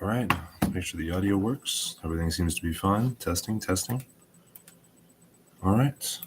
All right, make sure the audio works. Everything seems to be fine. Testing. All right.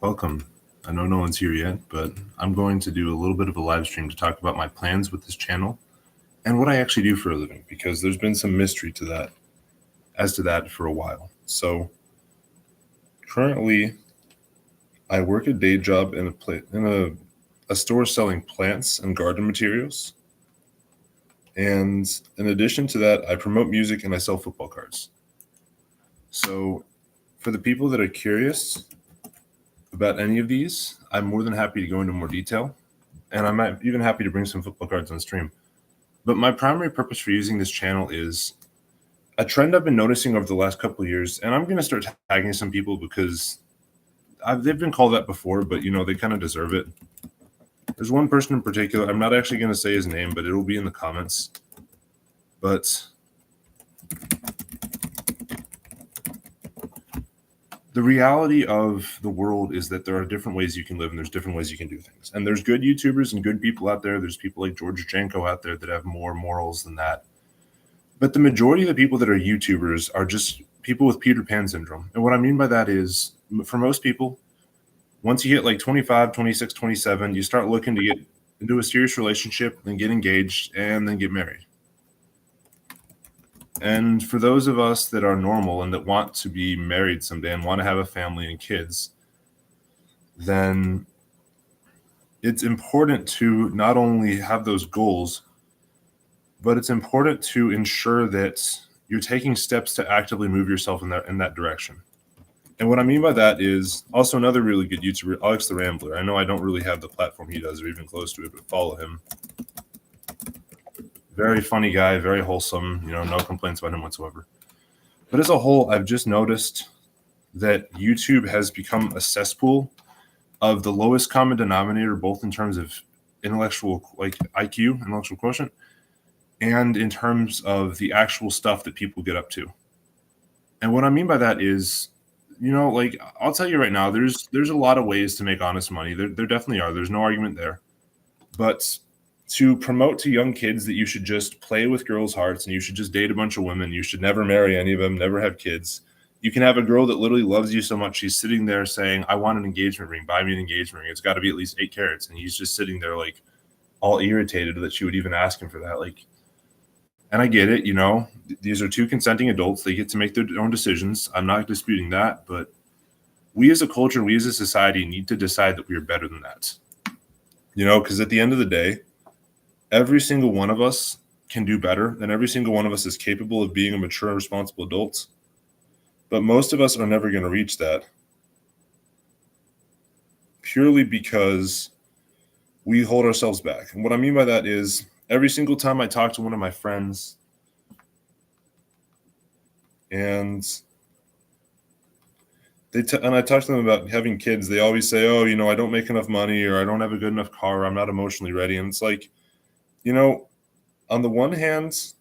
Welcome. I know no one's here yet, but I'm going to do a little bit of a live stream to talk about my plans with this channel and what I actually do for a living, because there's been some mystery to that for a while. So currently, I work a day job in a store selling plants and garden materials. And in addition to that, I promote music and I sell football cards. So for the people that are curious about any of these, I'm more than happy to go into more detail. And I'm even happy to bring some football cards on stream. But my primary purpose for using this channel is a trend I've been noticing over the last couple of years. And I'm going to start tagging some people because they've been called that before, but they kind of deserve it. There's one person in particular. I'm not actually going to say his name, but it'll be in the comments. But the reality of the world is that there are different ways you can live and there's different ways you can do things. And there's good YouTubers and good people out there. There's people like George Janko out there that have more morals than that. But the majority of the people that are YouTubers are just people with Peter Pan syndrome. And what I mean by that is, for most people, once you hit like 25, 26, 27, you start looking to get into a serious relationship, then get engaged, and then get married. And for those of us that are normal and that want to be married someday and want to have a family and kids, then it's important to not only have those goals, but it's important to ensure that you're taking steps to actively move yourself in that direction. And what I mean by that is also another really good YouTuber, Alex the Rambler. I know I don't really have the platform he does or even close to it, but follow him. Very funny guy, very wholesome, no complaints about him whatsoever. But as a whole, I've just noticed that YouTube has become a cesspool of the lowest common denominator, both in terms of intellectual, like IQ, intellectual quotient, and in terms of the actual stuff that people get up to. And what I mean by that is, I'll tell you right now, there's a lot of ways to make honest money. There definitely are. There's no argument there. But to promote to young kids that you should just play with girls' hearts and you should just date a bunch of women, you should never marry any of them, never have kids. You can have a girl that literally loves you so much, she's sitting there saying, I want an engagement ring, buy me an engagement ring. It's got to be at least 8 carats. And he's just sitting there like all irritated that she would even ask him for that. And I get it, these are 2 consenting adults. They get to make their own decisions. I'm not disputing that, but we as a culture, we as a society need to decide that we are better than that. Because at the end of the day, every single one of us can do better, and every single one of us is capable of being a mature and responsible adult. But most of us are never going to reach that purely because we hold ourselves back. And what I mean by that is, every single time I talk to one of my friends and I talk to them about having kids, they always say, oh, I don't make enough money, or I don't have a good enough car, or I'm not emotionally ready. And it's like, on the one hand,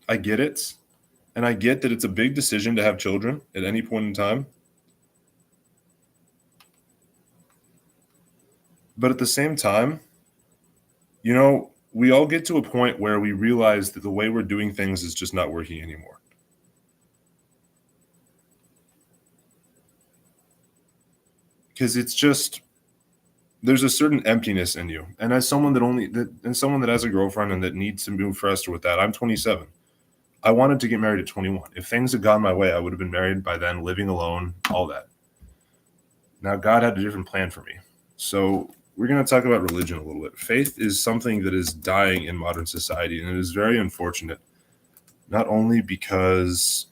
I get it. And I get that it's a big decision to have children at any point in time. But at the same time, we all get to a point where we realize that the way we're doing things is just not working anymore. Because it's just, there's a certain emptiness in you. And as someone that has a girlfriend and that needs to move faster with that, I'm 27. I wanted to get married at 21. If things had gone my way, I would have been married by then, living alone, all that. Now, God had a different plan for me. So we're going to talk about religion a little bit. Faith is something that is dying in modern society, and it is very unfortunate, not only because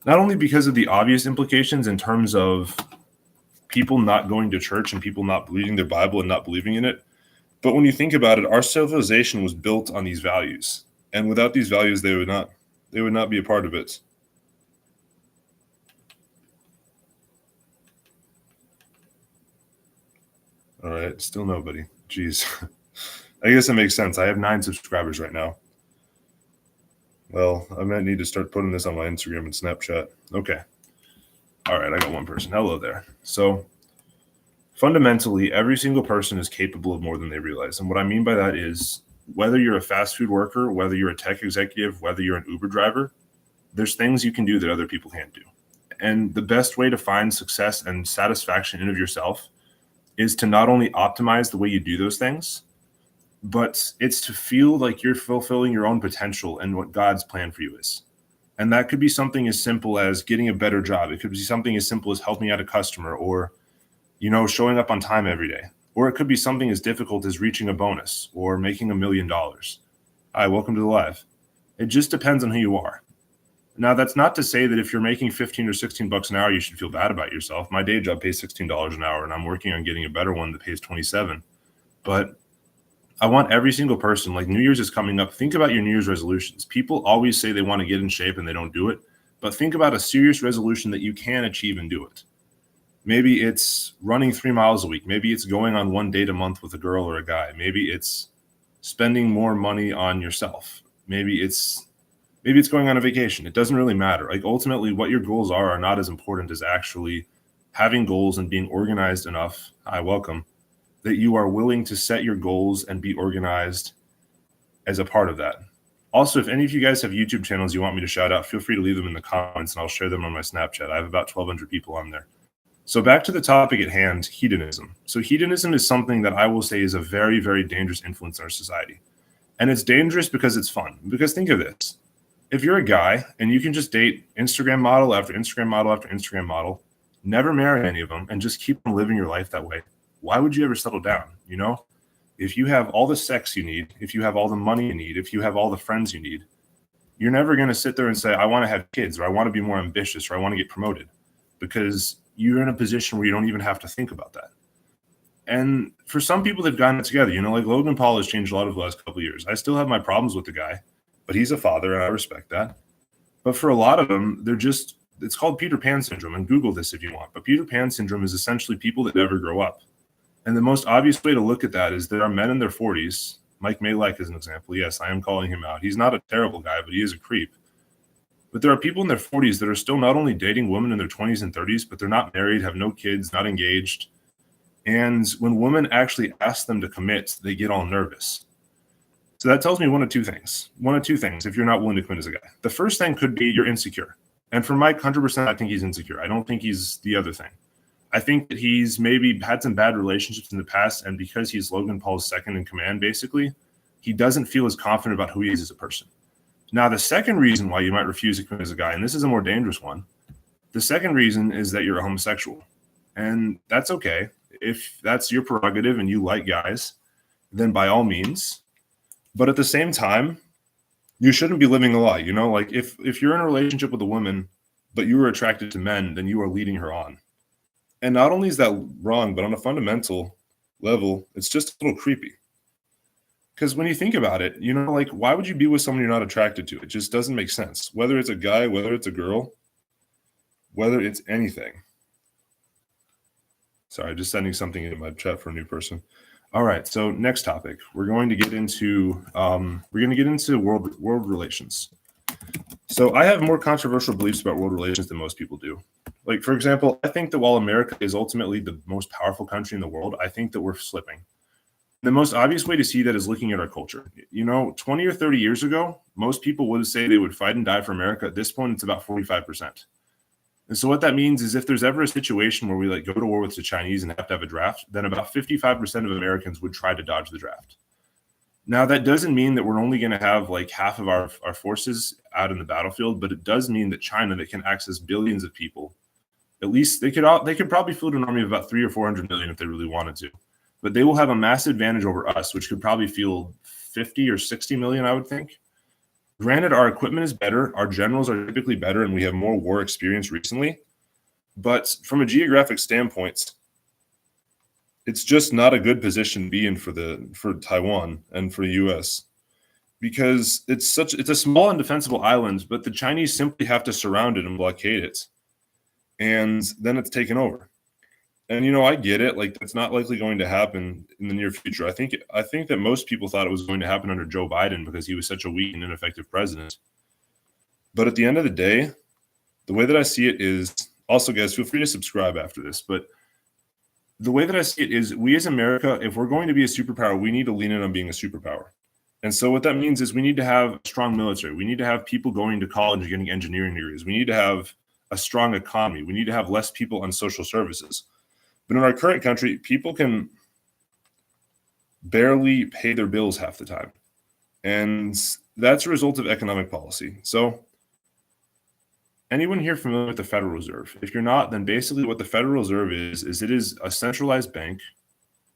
of the obvious implications in terms of people not going to church and people not reading their Bible and not believing in it, but when you think about it, our civilization was built on these values, and without these values, they would not be a part of it. All right, still nobody. Jeez. I guess it makes sense. I have 9 subscribers right now. Well, I might need to start putting this on my Instagram and Snapchat. Okay. All right, I got one person. Hello there. So Fundamentally, every single person is capable of more than they realize. And what I mean by that is whether you're a fast food worker, whether you're a tech executive, whether you're an Uber driver, there's things you can do that other people can't do. And the best way to find success and satisfaction in of yourself is to not only optimize the way you do those things, but it's to feel like you're fulfilling your own potential and what God's plan for you is. And that could be something as simple as getting a better job. It could be something as simple as helping out a customer or, showing up on time every day. Or it could be something as difficult as reaching a bonus or making $1 million. Hi, welcome to the live. It just depends on who you are. Now, that's not to say that if you're making 15 or 16 bucks an hour, you should feel bad about yourself. My day job pays $16 an hour, and I'm working on getting a better one that pays 27. But I want every single person, like New Year's is coming up. Think about your New Year's resolutions. People always say they want to get in shape and they don't do it. But think about a serious resolution that you can achieve and do it. Maybe it's running 3 miles a week. Maybe it's going on 1 date a month with a girl or a guy. Maybe it's spending more money on yourself. Maybe it's going on a vacation. It doesn't really matter. Like ultimately what your goals are not as important as actually having goals and being organized enough. Hi, welcome. That you are willing to set your goals and be organized as a part of that. Also, if any of you guys have YouTube channels you want me to shout out, feel free to leave them in the comments and I'll share them on my Snapchat. I have about 1,200 people on there. So back to the topic at hand, hedonism. So hedonism is something that I will say is a very, very dangerous influence in our society. And it's dangerous because it's fun. Because think of this. If you're a guy and you can just date Instagram model after Instagram model after Instagram model, never marry any of them, and just keep on living your life that way, why would you ever settle down? If you have all the sex you need, if you have all the money you need, if you have all the friends you need, you're never going to sit there and say, I want to have kids, or I want to be more ambitious, or I want to get promoted, because you're in a position where you don't even have to think about that. And for some people, they've gotten it together. Like Logan Paul has changed a lot over the last couple of years. I still have my problems with the guy, but he's a father and I respect that. But for a lot of them, it's called Peter Pan syndrome, and Google this if you want. But Peter Pan syndrome is essentially people that never grow up. And the most obvious way to look at that is there are men in their 40s. Mike Malek is an example. Yes, I am calling him out. He's not a terrible guy, but he is a creep. But there are people in their 40s that are still not only dating women in their 20s and 30s, but they're not married, have no kids, not engaged. And when women actually ask them to commit, they get all nervous. So that tells me one of two things. If you're not willing to commit as a guy. The first thing could be you're insecure. And for Mike, 100%, I think he's insecure. I don't think he's the other thing. I think that he's maybe had some bad relationships in the past, and because he's Logan Paul's second in command, basically, he doesn't feel as confident about who he is as a person. Now, the second reason why you might refuse to commit as a guy, and this is a more dangerous one, the second reason is that you're a homosexual. And that's okay. If that's your prerogative and you like guys, then by all means. But at the same time, you shouldn't be living a lie. Like if you're in a relationship with a woman, but you were attracted to men, then you are leading her on. And not only is that wrong, but on a fundamental level, it's just a little creepy. Because when you think about it, like why would you be with someone you're not attracted to? It just doesn't make sense. Whether it's a guy, whether it's a girl, whether it's anything. Sorry, just sending something in my chat for a new person. All right, so next topic, we're going to get into world relations. So I have more controversial beliefs about world relations than most people do. Like, for example, I think that while America is ultimately the most powerful country in the world, I think that we're slipping. The most obvious way to see that is looking at our culture. 20 or 30 years ago, most people would say they would fight and die for America. At this point, it's about 45%. And so what that means is if there's ever a situation where we go to war with the Chinese and have to have a draft, then about 55% of Americans would try to dodge the draft. Now, that doesn't mean that we're only going to have half of our forces out in the battlefield, but it does mean that China, that can access billions of people, at least they could probably field an army of about 300 or 400 million if they really wanted to. But they will have a massive advantage over us, which could probably field 50 or 60 million, I would think. Granted, our equipment is better, our generals are typically better, and we have more war experience recently. But from a geographic standpoint, it's just not a good position to be in for Taiwan and for the U.S. because it's a small and defensible island, but the Chinese simply have to surround it and blockade it, and then it's taken over. And I get it. That's not likely going to happen in the near future. I think that most people thought it was going to happen under Joe Biden because he was such a weak and ineffective president. But at the end of the day, the way that I see it is also, guys, feel free to subscribe after this. But the way that I see it is we as America, if we're going to be a superpower, we need to lean in on being a superpower. And so what that means is we need to have a strong military. We need to have people going to college and getting engineering degrees. We need to have a strong economy. We need to have less people on social services. But in our current country, people can barely pay their bills half the time. And that's a result of economic policy. So anyone here familiar with the Federal Reserve? If you're not, then basically what the Federal Reserve is it is a centralized bank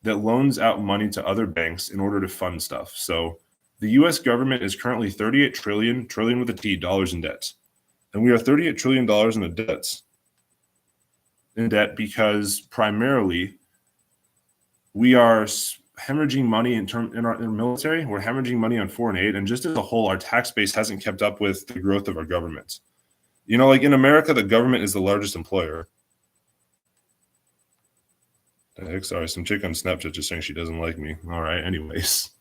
that loans out money to other banks in order to fund stuff. So the US government is currently 38 trillion with a T, dollars in debt. And we are $38 trillion in debt because primarily we are hemorrhaging money in our military. We're hemorrhaging money on foreign aid. And just as a whole, our tax base hasn't kept up with the growth of our government. You know, like in America, the government is the largest employer. The heck, sorry, some chick on Snapchat just saying she doesn't like me. All right, anyways,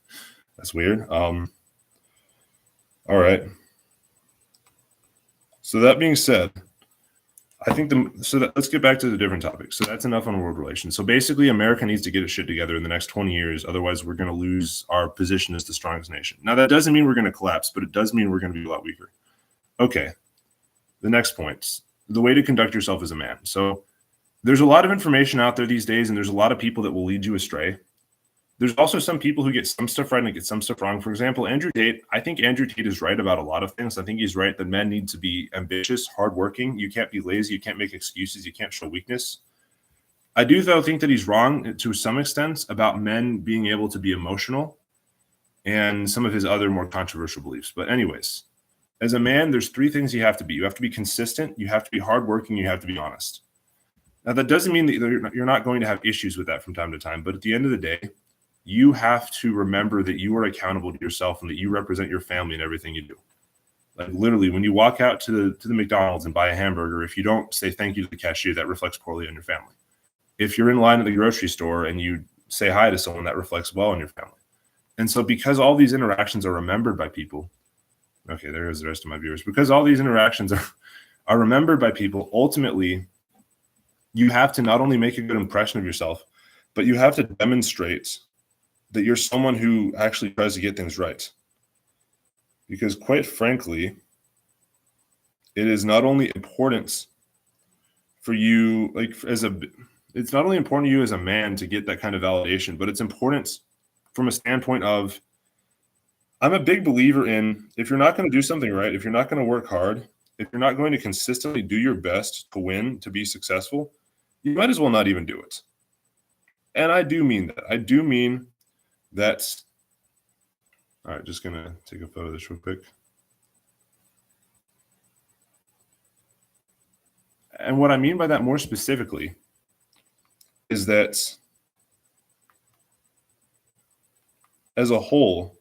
that's weird. All right. So that being said, I think let's get back to the different topics. So that's enough on world relations. So basically, America needs to get its shit together in the next 20 years. Otherwise, we're going to lose our position as the strongest nation. Now, that doesn't mean we're going to collapse, but it does mean we're going to be a lot weaker. Okay. The next point, the way to conduct yourself as a man. So there's a lot of information out there these days, and there's a lot of people that will lead you astray. There's also some people who get some stuff right and get some stuff wrong. For example, Andrew Tate, I think Andrew Tate is right about a lot of things. I think he's right that men need to be ambitious, hardworking. You can't be lazy. You can't make excuses. You can't show weakness. I do, though, think that he's wrong to some extent about men being able to be emotional and some of his other more controversial beliefs. But anyways, as a man, there's three things you have to be. You have to be consistent, you have to be hardworking, you have to be honest. Now, that doesn't mean that you're not going to have issues with that from time to time, but at the end of the day, you have to remember that you are accountable to yourself and that you represent your family in everything you do. Like literally, when you walk out to the McDonald's and buy a hamburger, if you don't say thank you to the cashier, that reflects poorly on your family. If you're in line at the grocery store and you say hi to someone, that reflects well on your family. And so because all these interactions are remembered by people, okay, there is the rest of my viewers. Because all these interactions are remembered by people, ultimately, you have to not only make a good impression of yourself, but you have to demonstrate that you're someone who actually tries to get things right. Because quite frankly, it is not only important for you, it's not only important to you as a man to get that kind of validation, but it's important from a standpoint of, I'm a big believer in, if you're not going to do something right, if you're not going to work hard, if you're not going to consistently do your best to win, to be successful, you might as well not even do it. And I do mean that. I do mean that. All right, just going to take a photo of this real quick. And what I mean by that more specifically is that as a whole,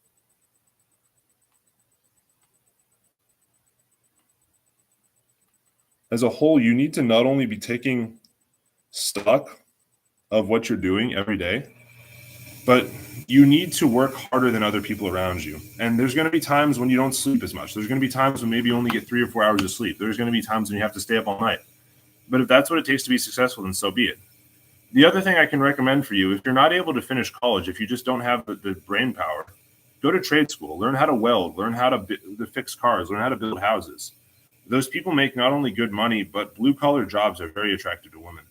you need to not only be taking stock of what you're doing every day, but you need to work harder than other people around you. And there's going to be times when you don't sleep as much. There's going to be times when maybe you only get 3 or 4 hours of sleep. There's going to be times when you have to stay up all night. But if that's what it takes to be successful, then so be it. The other thing I can recommend for you, if you're not able to finish college, if you just don't have the brain power, go to trade school, learn how to weld, learn how to fix cars, learn how to build houses. Those people make not only good money, but blue-collar jobs are very attractive to women.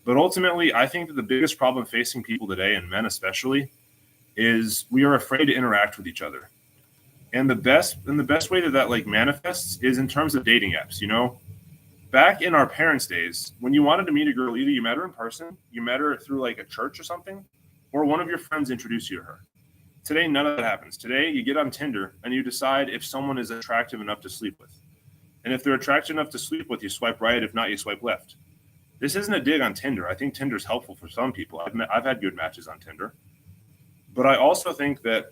But ultimately, I think that the biggest problem facing people today, and men especially, is we are afraid to interact with each other. And the best way that manifests is in terms of dating apps. You know, back in our parents' days, when you wanted to meet a girl, either you met her in person, you met her through like a church or something, or one of your friends introduced you to her. Today, none of that happens. Today, you get on Tinder and you decide if someone is attractive enough to sleep with. And if they're attractive enough to sleep with, you swipe right. If not, you swipe left. This isn't a dig on Tinder. I think Tinder's helpful for some people. I've had good matches on Tinder. But I also think that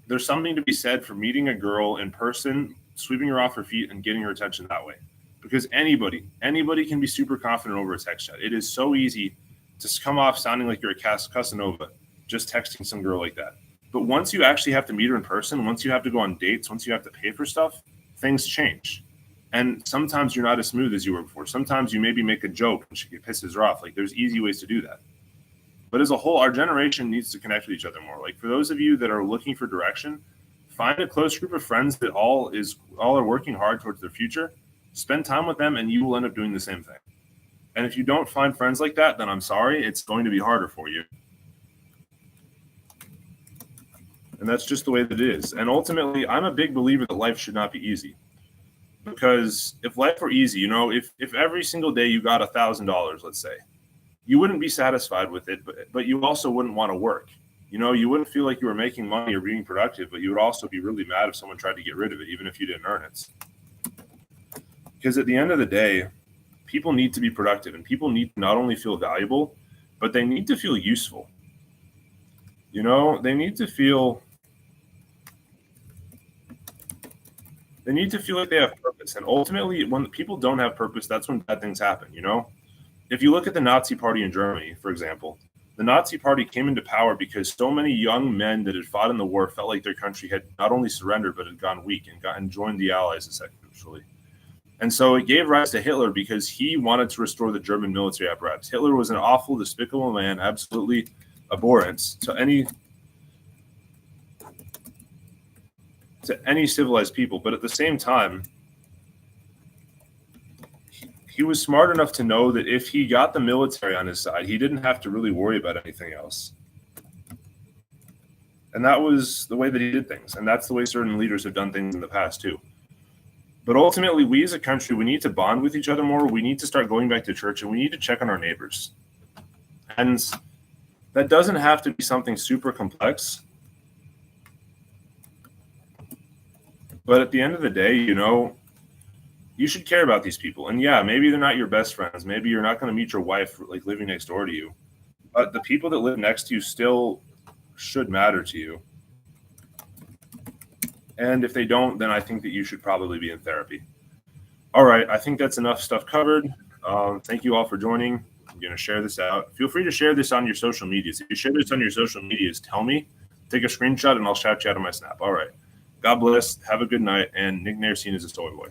there's something to be said for meeting a girl in person, sweeping her off her feet, and getting her attention that way. Because anybody can be super confident over a text chat. It is so easy to come off sounding like you're a Casanova just texting some girl like that. But once you actually have to meet her in person, once you have to go on dates, once you have to pay for stuff, things change. And sometimes you're not as smooth as you were before. Sometimes you maybe make a joke and she pisses her off. Like, there's easy ways to do that. But as a whole, our generation needs to connect with each other more. Like for those of you that are looking for direction, find a close group of friends that all are working hard towards their future. Spend time with them, and you will end up doing the same thing. And if you don't find friends like that, then I'm sorry, it's going to be harder for you. And that's just the way that it is. And ultimately, I'm a big believer that life should not be easy. Because if life were easy, if every single day you got $1,000, let's say, you wouldn't be satisfied with it, but you also wouldn't want to work. You wouldn't feel like you were making money or being productive, but you would also be really mad if someone tried to get rid of it, even if you didn't earn it. Because at the end of the day, people need to be productive, and people need to not only feel valuable, but they need to feel useful. They need to feel like they have purpose. And ultimately, when people don't have purpose, that's when bad things happen. If you look at the Nazi Party in Germany, for example, the Nazi Party came into power because so many young men that had fought in the war felt like their country had not only surrendered, but had gone weak and joined the Allies essentially. And so it gave rise to Hitler because he wanted to restore the German military apparatus. Hitler was an awful, despicable man, absolutely abhorrent to any civilized people. But at the same time, he was smart enough to know that if he got the military on his side, he didn't have to really worry about anything else. And that was the way that he did things. And that's the way certain leaders have done things in the past too. But ultimately, we as a country, we need to bond with each other more. We need to start going back to church, and we need to check on our neighbors. And that doesn't have to be something super complex. But at the end of the day, you should care about these people. And yeah, maybe they're not your best friends. Maybe you're not going to meet your wife like living next door to you. But the people that live next to you still should matter to you. And if they don't, then I think that you should probably be in therapy. All right, I think that's enough stuff covered. Thank you all for joining. I'm going to share this out. Feel free to share this on your social medias. If you share this on your social medias, tell me. Take a screenshot, and I'll shout you out on my Snap. All right. God bless. Have a good night. And Nick Narcine is a Soy Boy.